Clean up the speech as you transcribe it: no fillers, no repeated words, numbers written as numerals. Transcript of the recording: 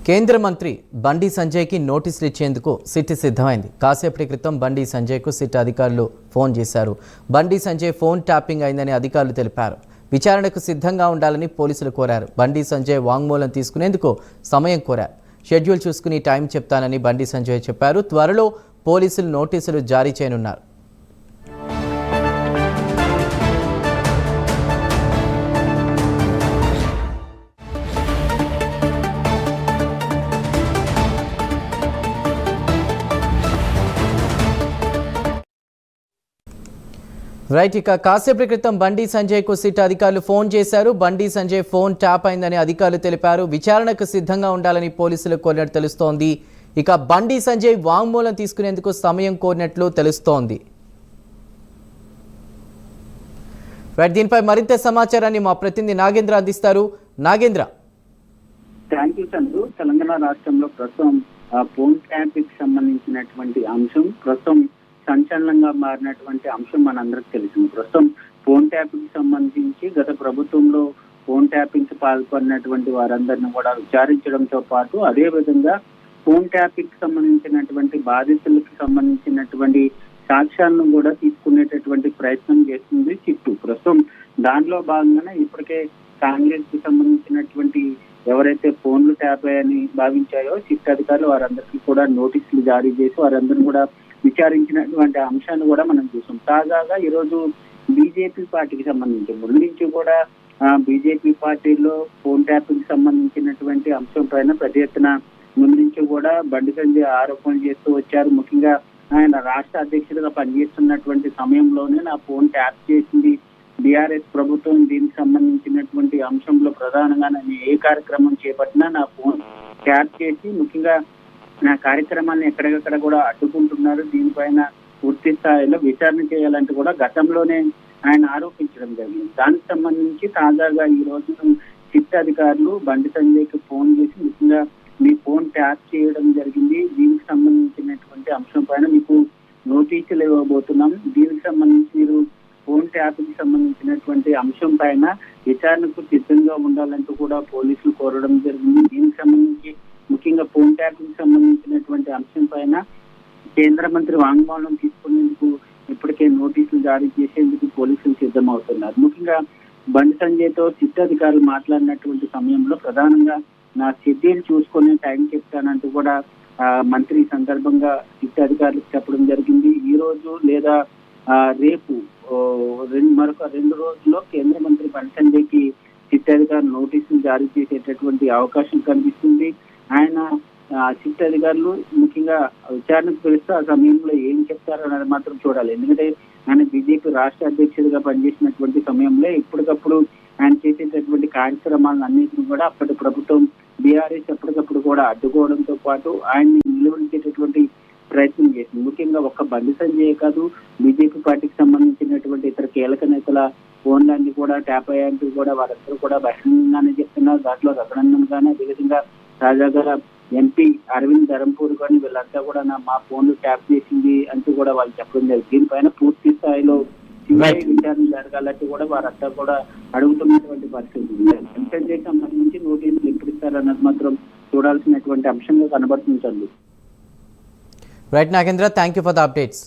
కేంద్ర మంత్రి బండి సంజయ్కి నోటీసులు ఇచ్చేందుకు సిట్ సిద్ధమైంది. కాసేపటి క్రితం బండి సంజయ్కు సిట్ అధికారులు ఫోన్ చేశారు. బండి సంజయ్ ఫోన్ ట్యాపింగ్ అయిందని అధికారులు తెలిపారు. విచారణకు సిద్ధంగా ఉండాలని పోలీసులు కోరారు. బండి సంజయ్ వాంగ్మూలం తీసుకునేందుకు సమయం కోరారు. షెడ్యూల్ చూసుకుని టైం చెప్తానని బండి సంజయ్ చెప్పారు. త్వరలో పోలీసులు నోటీసులు జారీ చేయనున్నారు. రైట్, ఇక కాసేపటి క్రితం బండి సంజయ్కు సిట్ అధికారులు ఫోన్ చేశారు. బండి సంజయ్ ఫోన్ ట్యాప్ అయిందని అధికారులు తెలిపారు. విచారణకు సిద్ధంగా ఉండాలని పోలీసులు కోరినట్టు తెలుస్తోంది. ఇక బండి సంజయ్ వాంగ్మూలం తీసుకునేందుకు సమయం కోరినట్లు తెలుస్తోంది. రైట్, దీనిపై మరింత సమాచారాన్ని మా ప్రతినిధి నాగేంద్ర అందిస్తారు. నాగేంద్ర. Thank you Chandru. తెలంగాణ రాష్ట్రంలో ప్రస్తుతం ఫోన్ ట్యాపింగ్ సంబంధించినటువంటి అంశం ప్రస్తుతం సంచలనంగా మారినటువంటి అంశం మనందరికి తెలిసింది. ప్రస్తుతం ఫోన్ ట్యాపింగ్ సంబంధించి గత ప్రభుత్వంలో ఫోన్ ట్యాపింగ్ కి పాల్పడినటువంటి వారందరినీ కూడా విచారించడంతో పాటు అదే విధంగా ఫోన్ ట్యాపింగ్ సంబంధించినటువంటి బాధితులకు సంబంధించినటువంటి సాక్ష్యాలను కూడా తీసుకునేటటువంటి ప్రయత్నం చేస్తుంది చిట్టు. ప్రస్తుతం దాంట్లో భాగంగానే ఇప్పటికే కాంగ్రెస్ కి సంబంధించినటువంటి ఎవరైతే ఫోన్లు ట్యాప్ అయ్యని భావించాయో చిట్టు అధికారులు వారందరికీ కూడా నోటీసులు జారీ చేసి వారందరినీ కూడా విచారించినటువంటి అంశాన్ని కూడా మనం చూసాం. తాజాగా ఈరోజు బీజేపీ పార్టీకి సంబంధించి ముందు నుంచి కూడా బీజేపీ పార్టీలో ఫోన్ ట్యాపింగ్ సంబంధించినటువంటి అంశం పైన పెద్ద ఎత్తున ముందు నుంచి కూడా బండి సంజయ్ ఆరోపణలు చేస్తూ వచ్చారు. ముఖ్యంగా ఆయన రాష్ట్ర అధ్యక్షుడిగా పనిచేస్తున్నటువంటి సమయంలోనే నా ఫోన్ ట్యాప్ చేసింది బీఆర్ఎస్ ప్రభుత్వం. దీనికి సంబంధించినటువంటి అంశంలో ప్రధానంగా నేను ఏ కార్యక్రమం చేపట్టినా నా ఫోన్ ట్యాప్ చేసి ముఖ్యంగా నా కార్యక్రమాన్ని ఎక్కడికక్కడ కూడా అడ్డుకుంటున్నారు. దీనిపైన పూర్తి స్థాయిలో విచారణ చేయాలంటూ కూడా గతంలోనే ఆయన ఆరోపించడం జరిగింది. దానికి సంబంధించి తాజాగా ఈ రోజు సిట్ అధికారులు బండి సంజయ్కి ఫోన్ చేసి ముఖ్యంగా మీ ఫోన్ ట్యాప్ చేయడం జరిగింది, దీనికి సంబంధించినటువంటి అంశం పైన మీకు నోటీసులు ఇవ్వబోతున్నాం, దీనికి సంబంధించి మీరు ఫోన్ ట్యాప్కి సంబంధించినటువంటి అంశం పైన విచారణకు సిద్ధంగా ఉండాలంటూ కూడా పోలీసులు కోరడం జరిగింది. దీనికి సంబంధించి ముఖ్యంగా ఫోన్ ట్యాపింగ్ సంబంధించినటువంటి అంశం పైన కేంద్ర మంత్రి వాంగ్మూలం తీసుకునేందుకు ఇప్పటికే నోటీసులు జారీ చేసేందుకు పోలీసులు సిద్ధమవుతున్నారు. ముఖ్యంగా బండి సంజయ్ తో సిట్ అధికారులు మాట్లాడినటువంటి సమయంలో ప్రధానంగా నా షెడ్యూల్ చూసుకునే టైం చెప్తానంటూ కూడా మంత్రి ఈ సందర్భంగా సిట్ అధికారులకు చెప్పడం జరిగింది. ఈ రోజు లేదా రేపు మరొక 2 రోజుల్లో కేంద్ర మంత్రి బండి సంజయ్కి సిట్ అధికారులు నోటీసులు జారీ చేసేటటువంటి అవకాశం కనిపిస్తుంది. ఆయన సిట్ అధికారులు ముఖ్యంగా విచారణకు పిలిస్తే ఆ సమయంలో ఏం చెప్తారో అనేది మాత్రం చూడాలి. ఎందుకంటే ఆయన బీజేపీ రాష్ట్ర అధ్యక్షుడిగా పనిచేసినటువంటి సమయంలో ఇప్పటికప్పుడు ఆయన చేసేటటువంటి కార్యక్రమాలను అన్నింటినీ కూడా అప్పటి ప్రభుత్వం బీఆర్ఎస్ ఎప్పటికప్పుడు కూడా అడ్డుకోవడంతో పాటు ఆయన్ని నిలువరించేటటువంటి ప్రయత్నం చేసింది. ముఖ్యంగా ఒక్క బండి సంజయ్ కాదు, బీజేపీ పార్టీకి సంబంధించినటువంటి ఇతర కీలక నేతల ఫోన్లన్నీ కూడా ట్యాప్ అయ్యాయంటూ కూడా వారందరూ కూడా బహిరంగంగానే చెప్తున్నారు. దాంట్లో రఘునందన్ గానీ అదేవిధంగా తాజాగా ఎంపీ అరవింద్ ధరంపూర్ కానీ వీళ్ళంతా కూడా మా ఫోన్లు ట్యాప్ చేసింది అంటూ కూడా వాళ్ళు చెప్పడం జరిగింది. దీనిపైన పూర్తి స్థాయిలో విచారణ జరగాలంటూ కూడా వారంతా కూడా అడుగుతున్నటువంటి పరిస్థితి. సంజయ్ సంబంధించి నోటీసులు ఎప్పుడు ఇస్తారన్నది మాత్రం చూడాల్సినటువంటి అంశంగా కనబడుతుంది. Right Nagendra, thank you for the updates.